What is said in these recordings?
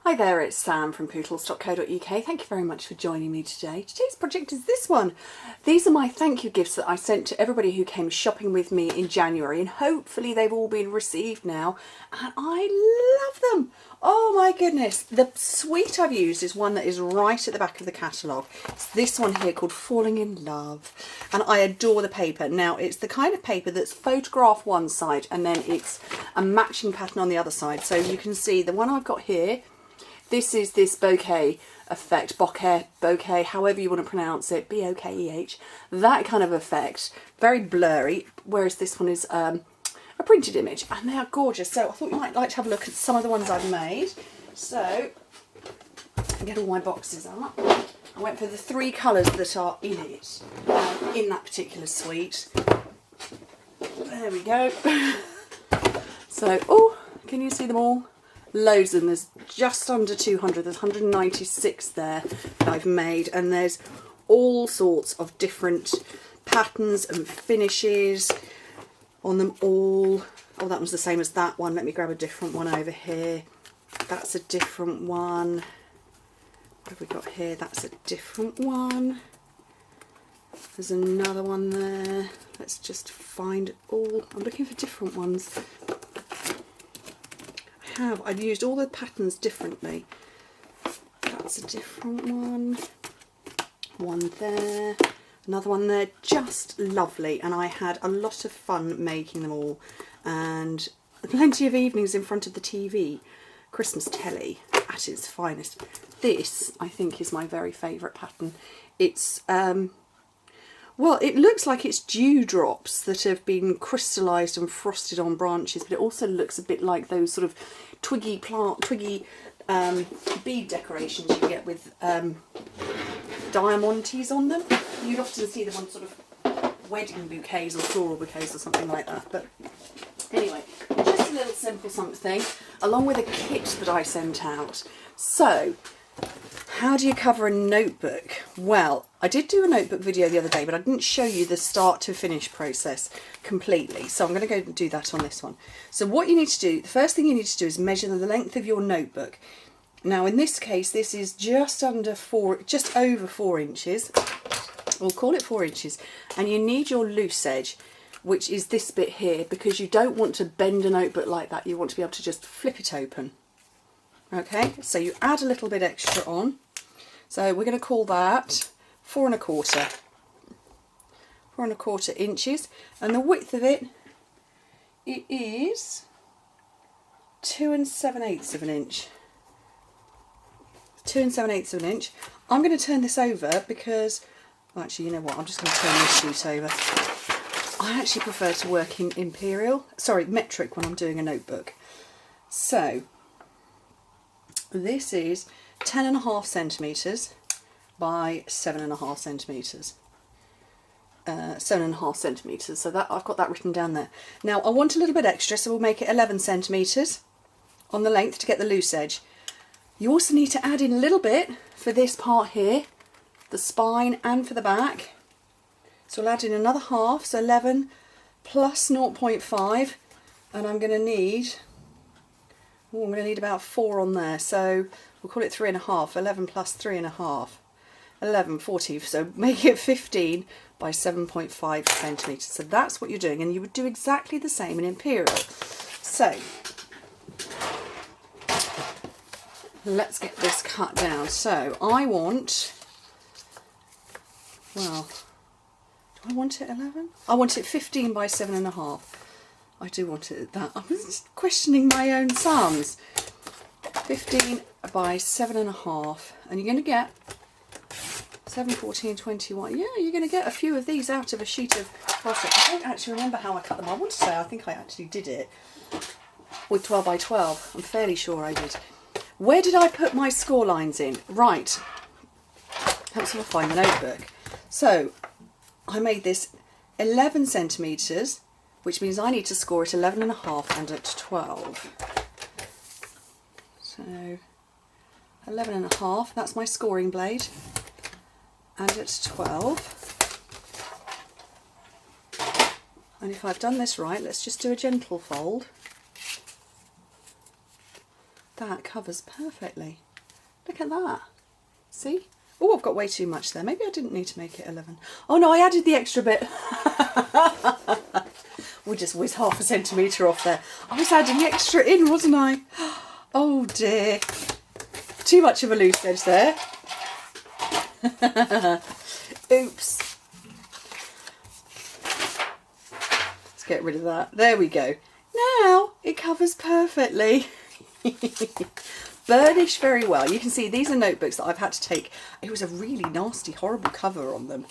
Hi there, it's Sam from pootles.co.uk. Thank you very much for joining me today. Today's project is this one. These are my thank you gifts that I sent to everybody who came shopping with me in January, and hopefully they've all been received now, and I love them. Oh my goodness. The suite I've used is one that is right at the back of the catalogue. It's this one here called Falling in Love, and I adore the paper. Now it's the kind of paper that's photograph one side and then it's a matching pattern on the other side. So you can see the one I've got here, this is this bokeh effect, bokeh, however you want to pronounce it, B-O-K-E-H, that kind of effect, very blurry, whereas this one is a printed image, and they are gorgeous. So I thought you might like to have a look at some of the ones I've made. So, get all my boxes up. I went for the three colours that are in it, in that particular suite. There we go. So, oh, can you see them all? Loads of them. There's just under 200. There's 196 there that I've made, and there's all sorts of different patterns and finishes on them all. Oh, that one's the same as that one. Let me grab a different one over here. That's a different one. What have we got here? That's a different one. There's another one there. Let's just find all. I'm looking for different ones. I've used all the patterns differently. That's a different one. One there. Another one there. Just lovely. And I had a lot of fun making them all. And plenty of evenings in front of the TV. Christmas telly at its finest. This, I think, is my very favourite pattern. It's well, it looks like it's dewdrops that have been crystallised and frosted on branches, but it also looks a bit like those sort of twiggy bead decorations you get with diamantes on them. You'd often see them on sort of wedding bouquets or floral bouquets or something like that. But anyway, just a little simple something, along with a kit that I sent out. So, how do you cover a notebook? Well, I did do a notebook video the other day, but I didn't show you the start to finish process completely. So I'm going to go and do that on this one. So what you need to do, the first thing you need to do is measure the length of your notebook. Now in this case, this is just over 4 inches. We'll call it 4 inches. And you need your loose edge, which is this bit here, because you don't want to bend a notebook like that. You want to be able to just flip it open. Okay, so you add a little bit extra on. So we're going to call that 4 1/4 inches, and the width of it is 2 7/8 of an inch. 2 7/8 of an inch. I'm going to turn this over because, well, actually, you know what? I'm just going to turn this sheet over. I actually prefer to work in metric when I'm doing a notebook. So this is 10.5 centimetres by 7.5 centimetres. 7.5 centimetres, so that I've got that written down there. Now I want a little bit extra, so we'll make it 11 centimetres on the length to get the loose edge. You also need to add in a little bit for this part here, the spine and for the back. So we'll add in another half, so 11 plus 0.5, and I'm going to need about 4 on there, so we'll call it 3.5. 11 plus 3.5, 11, 14, so make it 15 by 7.5 centimetres. So that's what you're doing, and you would do exactly the same in Imperial. So let's get this cut down. So I want, well, do I want it 11? I want it 15 by 7.5. I do want it at that. I'm just questioning my own sums. 15 by 7.5, and you're going to get 7, 14, 21. Yeah, you're going to get a few of these out of a sheet of plastic. I don't actually remember how I cut them. I want to say I think I actually did it with 12 by 12. I'm fairly sure I did. Where did I put my score lines in? Right. Helps if I find the notebook. So I made this 11 centimetres, which means I need to score at 11.5 and at 12. So 11.5, that's my scoring blade, and at 12. And if I've done this right, let's just do a gentle fold. That covers perfectly. Look at that. See? Oh, I've got way too much there. Maybe I didn't need to make it 11. Oh no, I added the extra bit. We'll just whiz half a centimetre off there. I was adding extra in, wasn't I? Oh dear. Too much of a loose edge there. Oops. Let's get rid of that. There we go. Now it covers perfectly. Burnish very well. You can see these are notebooks that I've had to take. It was a really nasty, horrible cover on them.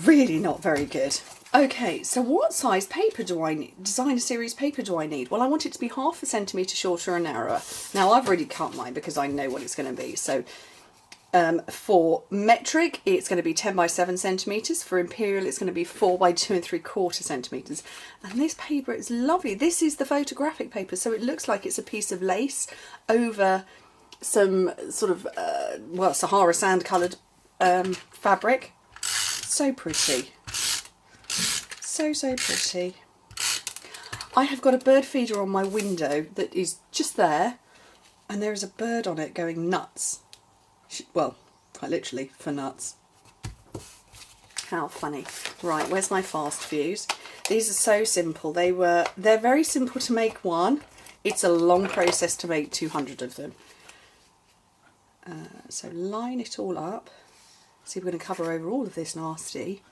Really not very good. Okay, so what size paper do I need? Designer series paper do I need? Well, I want it to be half a centimetre shorter and narrower. Now, I've already cut mine because I know what it's going to be. So, for metric, it's going to be 10 by 7 centimetres. For imperial, it's going to be 4 by 2 3/4 centimetres. And this paper is lovely. This is the photographic paper, so it looks like it's a piece of lace over some sort of, well, Sahara sand coloured fabric. So pretty. So pretty. I have got a bird feeder on my window that is just there, and there is a bird on it going nuts. Well, quite literally, for nuts. How funny. Right, where's my fast views? These are so simple. They're very simple to make one. It's a long process to make 200 of them. So line it all up. See, we're going to cover over all of this nasty.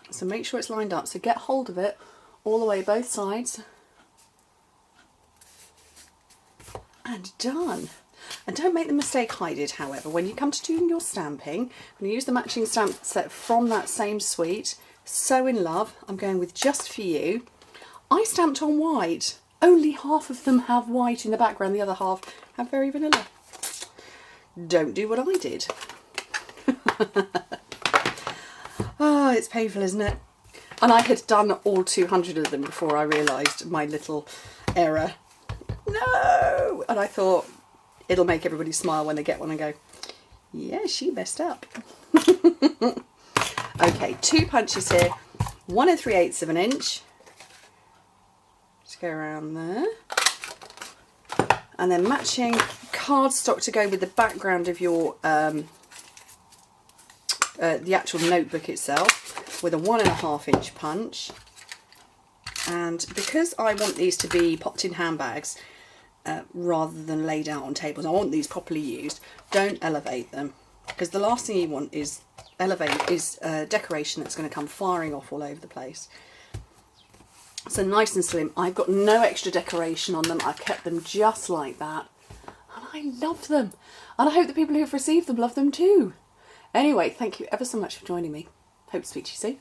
So make sure it's lined up. So get hold of it all the way both sides. And done. And don't make the mistake I did, however. When you come to doing your stamping, when you use the matching stamp set from that same suite, So in Love, I'm going with Just For You. I stamped on white. Only half of them have white in the background. The other half have very vanilla. Don't do what I did. Oh, it's painful, isn't it? And I had done all 200 of them before I realised my little error. No! And I thought it'll make everybody smile when they get one and go, yeah, she messed up. Okay, 2 punches here, 1 3/8 of an inch. Just go around there. And then matching cardstock to go with the background of your the actual notebook itself, with a 1.5 inch punch. And because I want these to be popped in handbags rather than laid out on tables, I want these properly used. Don't elevate them, because the last thing you want is decoration that's going to come firing off all over the place. So nice and slim. I've got no extra decoration on them. I've kept them just like that. And I love them. And I hope the people who've received them love them too. Anyway, thank you ever so much for joining me. Hope to speak to you soon.